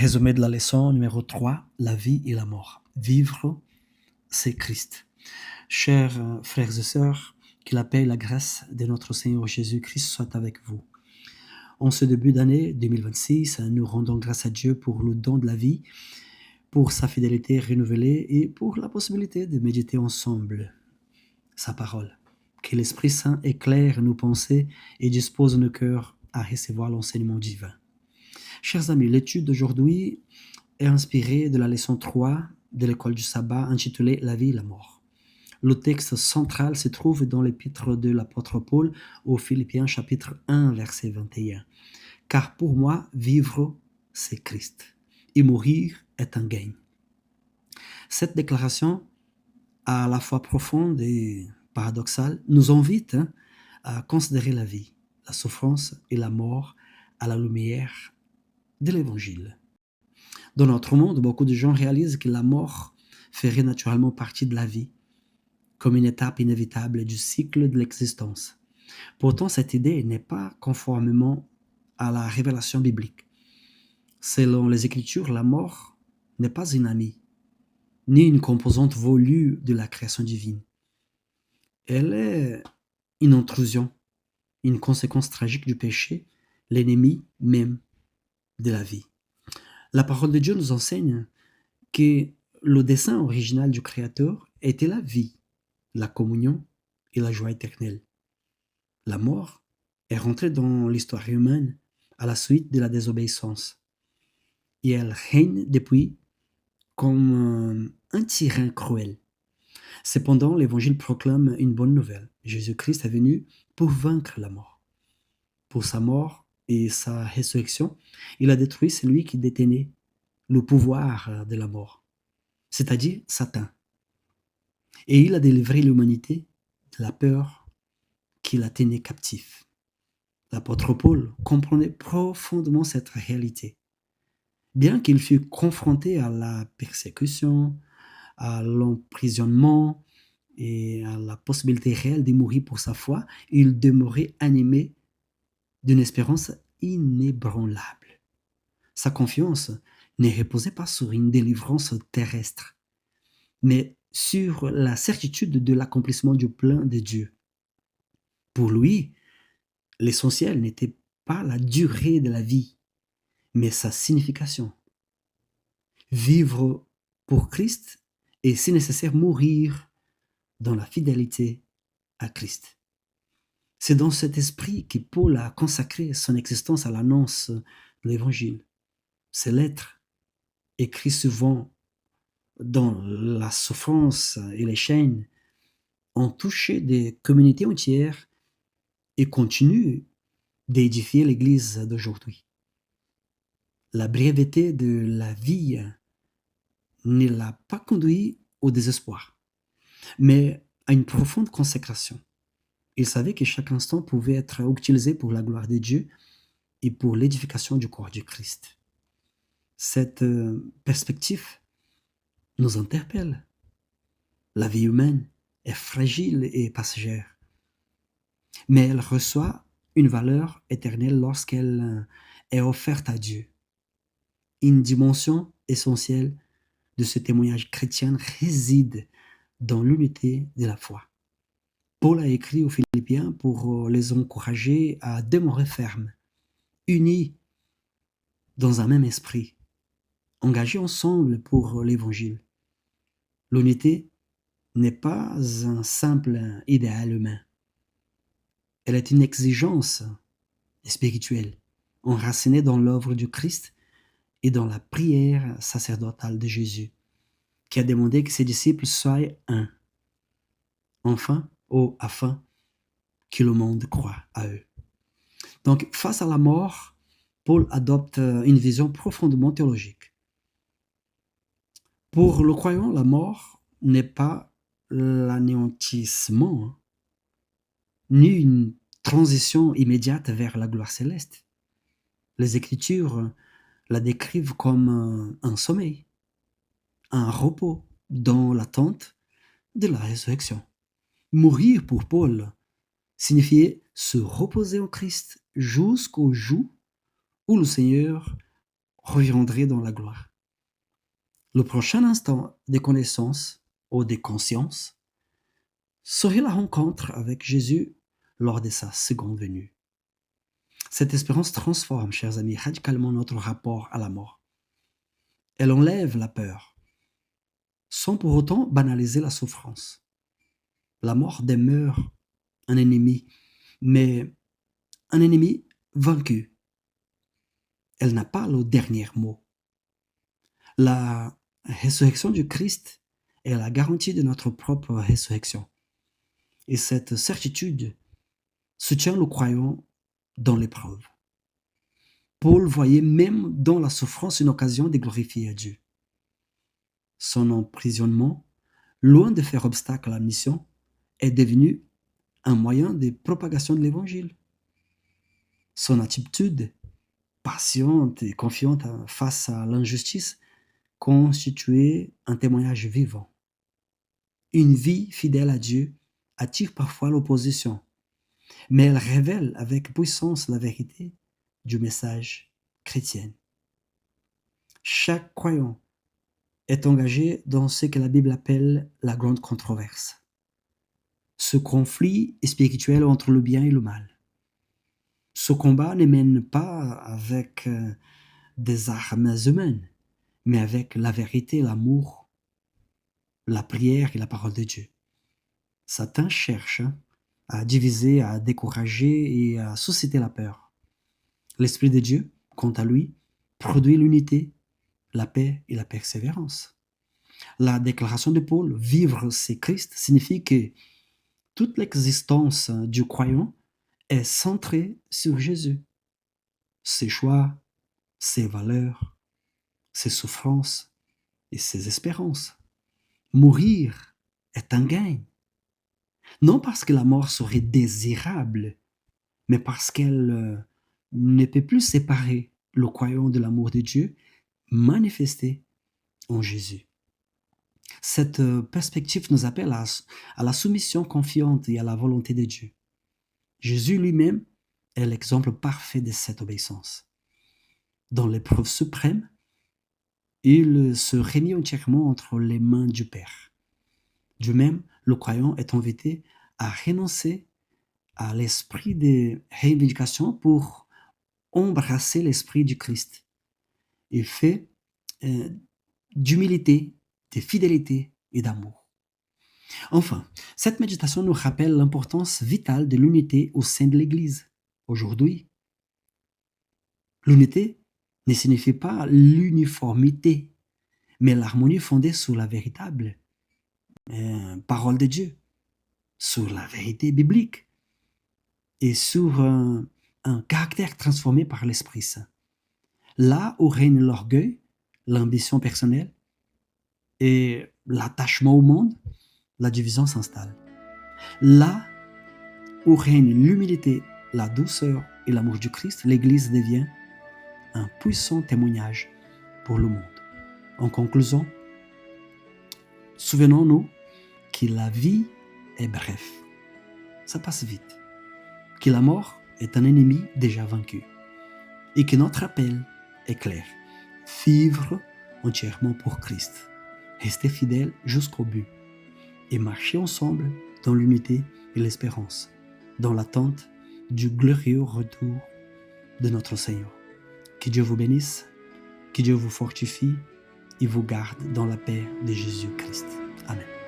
Résumé de la leçon numéro 3, la vie et la mort. Vivre, c'est Christ. Chers frères et sœurs, que la paix et la grâce de notre Seigneur Jésus-Christ soient avec vous. En ce début d'année 2026, nous rendons grâce à Dieu pour le don de la vie, pour sa fidélité renouvelée et pour la possibilité de méditer ensemble sa parole. Que l'Esprit Saint éclaire nos pensées et dispose nos cœurs à recevoir l'enseignement divin. Chers amis, l'étude d'aujourd'hui est inspirée de la leçon 3 de l'école du sabbat intitulée La vie et la mort. Le texte central se trouve dans l'épître de l'apôtre Paul aux Philippiens chapitre 1 verset 21. Car pour moi, vivre, c'est Christ, et mourir est un gain. Cette déclaration, à la fois profonde et paradoxale, nous invite à considérer la vie, la souffrance et la mort à la lumière de l'Évangile. Dans notre monde, beaucoup de gens réalisent que la mort ferait naturellement partie de la vie, comme une étape inévitable du cycle de l'existence. Pourtant, cette idée n'est pas conformément à la révélation biblique. Selon les Écritures, la mort n'est pas une amie, ni une composante voulue de la création divine. Elle est une intrusion, une conséquence tragique du péché, l'ennemi même de la vie. La parole de Dieu nous enseigne que le dessein original du Créateur était la vie, la communion et la joie éternelle. La mort est rentrée dans l'histoire humaine à la suite de la désobéissance. Et elle règne depuis comme un tyran cruel. Cependant, l'Évangile proclame une bonne nouvelle. Jésus-Christ est venu pour vaincre la mort. Pour sa mort et sa résurrection, il a détruit celui qui détenait le pouvoir de la mort, c'est-à-dire Satan. Et il a délivré l'humanité de la peur qui la tenait captive. L'apôtre Paul comprenait profondément cette réalité. Bien qu'il fût confronté à la persécution, à l'emprisonnement et à la possibilité réelle de mourir pour sa foi, il demeurait animé d'une espérance inébranlable. Sa confiance ne reposait pas sur une délivrance terrestre, mais sur la certitude de l'accomplissement du plan de Dieu. Pour lui, l'essentiel n'était pas la durée de la vie, mais sa signification. Vivre pour Christ et, si nécessaire, mourir dans la fidélité à Christ. C'est dans cet esprit que Paul a consacré son existence à l'annonce de l'Évangile. Ses lettres, écrites souvent dans la souffrance et les chaînes, ont touché des communautés entières et continuent d'édifier l'Église d'aujourd'hui. La brièveté de la vie ne l'a pas conduit au désespoir, mais à une profonde consécration. Il savait que chaque instant pouvait être utilisé pour la gloire de Dieu et pour l'édification du corps du Christ. Cette perspective nous interpelle. La vie humaine est fragile et passagère, mais elle reçoit une valeur éternelle lorsqu'elle est offerte à Dieu. Une dimension essentielle de ce témoignage chrétien réside dans l'unité de la foi. Paul a écrit aux Philippiens pour les encourager à demeurer fermes, unis dans un même esprit, engagés ensemble pour l'Évangile. L'unité n'est pas un simple idéal humain. Elle est une exigence spirituelle, enracinée dans l'œuvre du Christ et dans la prière sacerdotale de Jésus, qui a demandé que ses disciples soient un, afin que le monde croie à eux. Donc, face à la mort, Paul adopte une vision profondément théologique. Pour le croyant, la mort n'est pas l'anéantissement, ni une transition immédiate vers la gloire céleste. Les Écritures la décrivent comme un sommeil, un repos dans l'attente de la résurrection. Mourir pour Paul signifiait se reposer en Christ jusqu'au jour où le Seigneur reviendrai dans la gloire. Le prochain instant de connaissance ou de conscience serait la rencontre avec Jésus lors de sa seconde venue. Cette espérance transforme, chers amis, radicalement notre rapport à la mort. Elle enlève la peur, sans pour autant banaliser la souffrance. La mort demeure un ennemi, mais un ennemi vaincu. Elle n'a pas le dernier mot. La résurrection du Christ est la garantie de notre propre résurrection. Et cette certitude soutient le croyant dans l'épreuve. Paul voyait même dans la souffrance une occasion de glorifier Dieu. Son emprisonnement, loin de faire obstacle à la mission, est devenu un moyen de propagation de l'évangile. Son attitude patiente et confiante face à l'injustice constituait un témoignage vivant. Une vie fidèle à Dieu attire parfois l'opposition, mais elle révèle avec puissance la vérité du message chrétien. Chaque croyant est engagé dans ce que la Bible appelle la grande controverse. Ce conflit spirituel entre le bien et le mal. Ce combat ne mène pas avec des armes humaines, mais avec la vérité, l'amour, la prière et la parole de Dieu. Satan cherche à diviser, à décourager et à susciter la peur. L'Esprit de Dieu, quant à lui, produit l'unité, la paix et la persévérance. La déclaration de Paul, vivre c'est Christ, signifie que toute l'existence du croyant est centrée sur Jésus. Ses choix, ses valeurs, ses souffrances et ses espérances. Mourir est un gain. Non parce que la mort serait désirable, mais parce qu'elle ne peut plus séparer le croyant de l'amour de Dieu manifesté en Jésus. Cette perspective nous appelle à la soumission confiante et à la volonté de Dieu. Jésus lui-même est l'exemple parfait de cette obéissance. Dans l'épreuve suprême, il se remit entièrement entre les mains du Père. De même, le croyant est invité à renoncer à l'esprit de reivindication pour embrasser l'esprit du Christ et fait d'humilité, de fidélité et d'amour. Enfin, cette méditation nous rappelle l'importance vitale de l'unité au sein de l'Église. Aujourd'hui, l'unité ne signifie pas l'uniformité, mais l'harmonie fondée sur la véritable parole de Dieu, sur la vérité biblique et sur un caractère transformé par l'Esprit Saint. Là où règne l'orgueil, l'ambition personnelle et l'attachement au monde, la division s'installe. Là où règne l'humilité, la douceur et l'amour du Christ, l'Église devient un puissant témoignage pour le monde. En conclusion, souvenons-nous que la vie est bref. Ça passe vite. Que la mort est un ennemi déjà vaincu. Et que notre appel est clair. Vivre entièrement pour Christ. Rester fidèle jusqu'au but. Et marcher ensemble dans l'unité et l'espérance. Dans l'attente du glorieux retour de notre Seigneur. Que Dieu vous bénisse, que Dieu vous fortifie et vous garde dans la paix de Jésus-Christ. Amen.